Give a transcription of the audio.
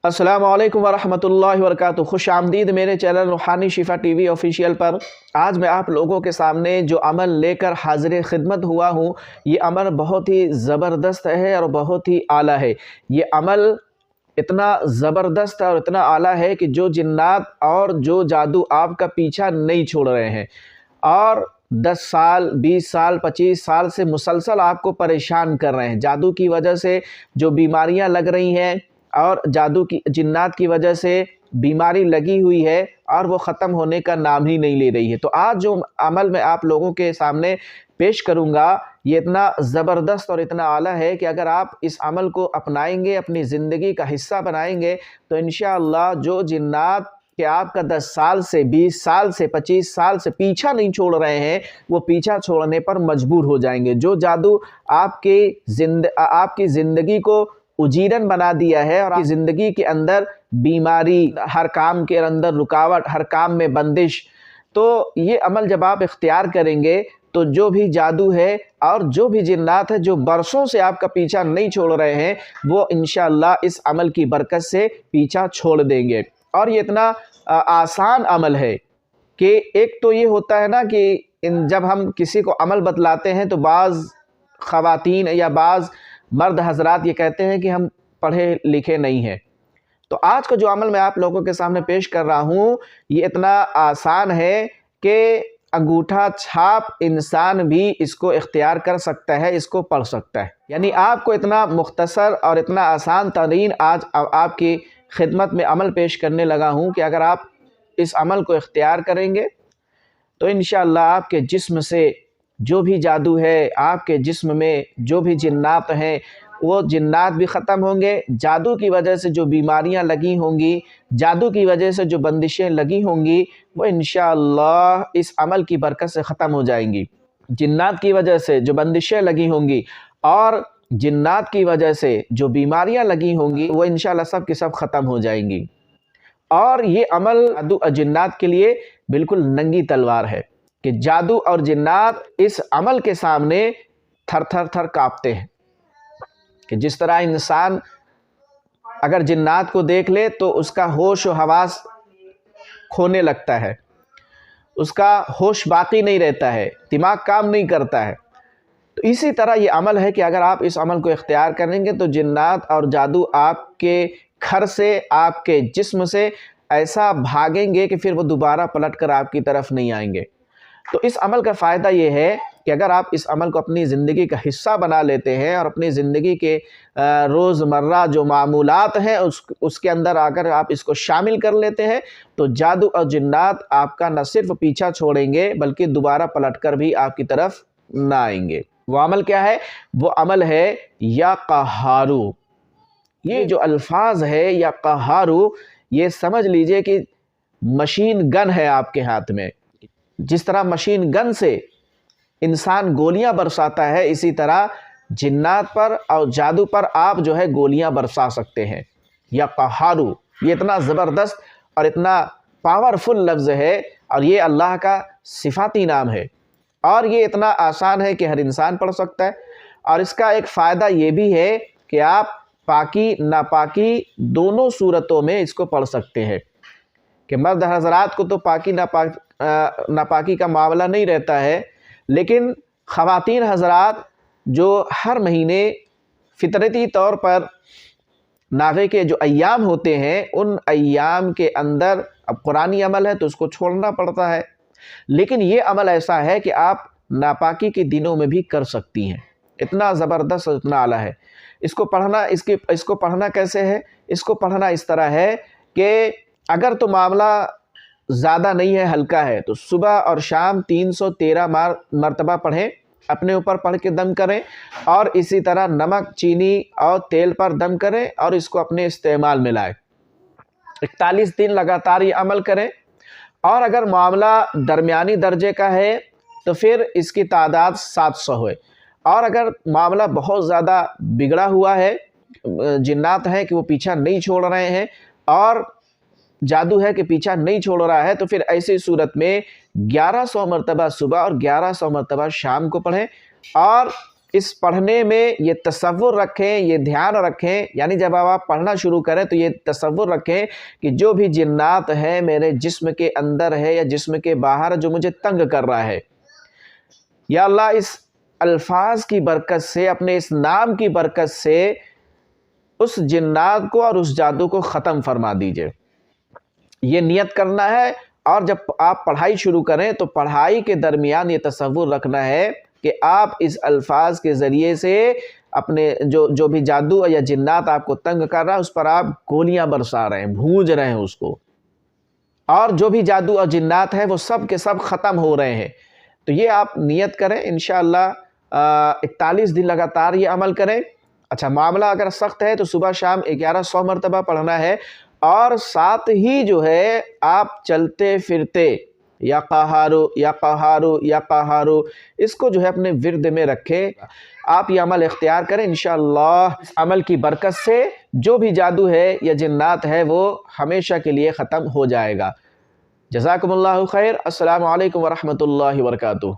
अस्सलाम वालेकुम वरहमतुल्लाहि वबरकातुहू। खुश आमदीद मेरे चैनल रूहानी शिफा टीवी ऑफिशियल पर। आज मैं आप लोगों के सामने जो अमल लेकर हाजिर खिदमत हुआ हूँ, ये अमल बहुत ही ज़बरदस्त है और बहुत ही आला है। ये अमल इतना ज़बरदस्त और इतना आला है कि जो जिन्नात और जो जादू आपका पीछा नहीं छोड़ रहे हैं और 10 साल, 20 साल, 25 साल से मुसलसल आपको परेशान कर रहे हैं। जादू की वजह से जो बीमारियां लग रही हैं और जादू की जिन्नात की वजह से बीमारी लगी हुई है और वो ख़त्म होने का नाम ही नहीं ले रही है। तो आज जो अमल मैं आप लोगों के सामने पेश करूँगा, ये इतना ज़बरदस्त और इतना आला है कि अगर आप इस अमल को अपनाएंगे, अपनी ज़िंदगी का हिस्सा बनाएंगे, तो इंशाअल्लाह जो जिन्नात कि आपका 10 साल से, 20 साल से, 25 साल से पीछा नहीं छोड़ रहे हैं, वो पीछा छोड़ने पर मजबूर हो जाएंगे। जो जादू आपकी ज़िंदगी को उजीरन बना दिया है और आपकी ज़िंदगी के अंदर बीमारी, हर काम के अंदर रुकावट, हर काम में बंदिश, तो ये अमल जब आप इख्तियार करेंगे तो जो भी जादू है और जो भी जिन्नात है जो बरसों से आपका पीछा नहीं छोड़ रहे हैं, वो इंशाअल्लाह इस अमल की बरकत से पीछा छोड़ देंगे। और ये इतना आसान अमल है कि एक तो ये होता है ना कि जब हम किसी को अमल बतलाते हैं तो बाज़ ख़वातीन या बाज़ मर्द हजरात ये कहते हैं कि हम पढ़े लिखे नहीं हैं। तो आज का जो अमल मैं आप लोगों के सामने पेश कर रहा हूँ, ये इतना आसान है कि अंगूठा छाप इंसान भी इसको इख्तियार कर सकता है, इसको पढ़ सकता है। यानी आपको इतना मुख्तसर और इतना आसान तरीन आज आपकी खिदमत में अमल पेश करने लगा हूँ कि अगर आप इस अमल को इख्तियार करेंगे तो इंशाअल्लाह आपके जिस्म से जो भी जादू है, आपके जिस्म में जो भी जिन्नात हैं, वो जिन्नात भी ख़त्म होंगे। जादू की वजह से जो बीमारियां लगी होंगी, जादू की वजह से जो बंदिशें लगी होंगी, वो इंशाअल्लाह इस अमल की बरकत से ख़त्म हो जाएंगी। जिन्नात की वजह से जो बंदिशें लगी होंगी और जिन्नात की वजह से जो बीमारियां लगी होंगी, वो इंशाअल्लाह सब की सब ख़त्म हो जाएंगी। और ये अमल जादू और जिन्नात के लिए बिल्कुल नंगी तलवार है कि जादू और जिन्नात इस अमल के सामने थर थर थर कांपते हैं। कि जिस तरह इंसान अगर जिन्नात को देख ले तो उसका होश व हवास खोने लगता है, उसका होश बाकी नहीं रहता है, दिमाग काम नहीं करता है। तो इसी तरह ये अमल है कि अगर आप इस अमल को इख्तियार करेंगे तो जिन्नात और जादू आपके घर से, आपके जिस्म से ऐसा भागेंगे कि फिर वो दोबारा पलट कर आपकी तरफ नहीं आएंगे। तो इस अमल का फ़ायदा ये है कि अगर आप इस अमल को अपनी ज़िंदगी का हिस्सा बना लेते हैं और अपनी ज़िंदगी के रोज़मर्रा जो मामूलात हैं उसके अंदर आकर आप इसको शामिल कर लेते हैं, तो जादू और जिन्नात आपका न सिर्फ पीछा छोड़ेंगे बल्कि दोबारा पलटकर भी आपकी तरफ ना आएंगे। वो अमल क्या है? वो अमल है या क़हारू। ये जो अल्फाज है या क़हारू, ये समझ लीजिए कि मशीन गन है आपके हाथ में। जिस तरह मशीन गन से इंसान गोलियां बरसाता है, इसी तरह जिन्नात पर और जादू पर आप जो है गोलियां बरसा सकते हैं। या क़हारू, ये इतना ज़बरदस्त और इतना पावरफुल लफ्ज़ है और ये अल्लाह का सिफाती नाम है और ये इतना आसान है कि हर इंसान पढ़ सकता है। और इसका एक फ़ायदा ये भी है कि आप पाकी नापाकी दोनों सूरतों में इसको पढ़ सकते हैं। कि मर्द हज़रात को तो पाकी नापाकी का मामला नहीं रहता है, लेकिन ख़वातीन हज़रात जो हर महीने फितरती तौर पर नागे के जो अय्याम होते हैं, उन अय्याम के अंदर अब कुरानी अमल है तो उसको छोड़ना पड़ता है, लेकिन ये अमल ऐसा है कि आप नापाकी के दिनों में भी कर सकती हैं। इतना ज़बरदस्त और इतना आला है। इसको पढ़ना कैसे है? इसको पढ़ना इस तरह है कि अगर तो मामला ज़्यादा नहीं है, हल्का है, तो सुबह और शाम 313 मरतबा पढ़ें, अपने ऊपर पढ़ के दम करें और इसी तरह नमक, चीनी और तेल पर दम करें और इसको अपने इस्तेमाल में लाएं। 41 दिन लगातार ये अमल करें। और अगर मामला दरमियानी दर्जे का है तो फिर इसकी तादाद 700 है। और अगर मामला बहुत ज़्यादा बिगड़ा हुआ है, जिन्नात हैं कि वो पीछा नहीं छोड़ रहे हैं और जादू है कि पीछा नहीं छोड़ रहा है, तो फिर ऐसी सूरत में 1100 मरतबा सुबह और 1100 मरतबा शाम को पढ़ें और اس پڑھنے میں یہ تصور رکھیں، یہ دھیان رکھیں، یعنی جب آپ پڑھنا شروع کریں تو یہ تصور رکھیں کہ جو بھی جنات ہے میرے جسم کے اندر ہے یا جسم کے باہر جو مجھے تنگ کر رہا ہے، یا اللہ اس الفاظ کی برکت سے، اپنے اس نام کی برکت سے اس جنات کو اور اس جادو کو ختم فرما دیجئے۔ یہ نیت کرنا ہے، اور جب آپ پڑھائی شروع کریں تو پڑھائی کے درمیان یہ تصور رکھنا ہے کہ آپ اس الفاظ کے ذریعے سے اپنے جو بھی جادو یا جنات آپ کو تنگ کر رہا ہے اس پر آپ گولیاں برسا رہے ہیں، بھونج رہے ہیں اس کو، اور جو بھی جادو اور جنات ہیں وہ سب کے سب ختم ہو رہے ہیں۔ تو یہ آپ نیت کریں، انشاءاللہ 41 دن لگاتار یہ عمل کریں۔ اچھا، معاملہ اگر سخت ہے تو صبح شام 1100 مرتبہ پڑھنا ہے، اور ساتھ ہی جو ہے آپ چلتے پھرتے یا قہارو یا قہارو یا قہارو اس کو جو ہے اپنے ورد میں رکھیں۔ آپ یہ عمل اختیار کریں، انشاءاللہ اس عمل کی برکت سے جو بھی جادو ہے یا جنات ہے وہ ہمیشہ کے لیے ختم ہو جائے گا۔ جزاکم اللہ خیر۔ السلام علیکم ورحمۃ اللہ وبرکاتہ۔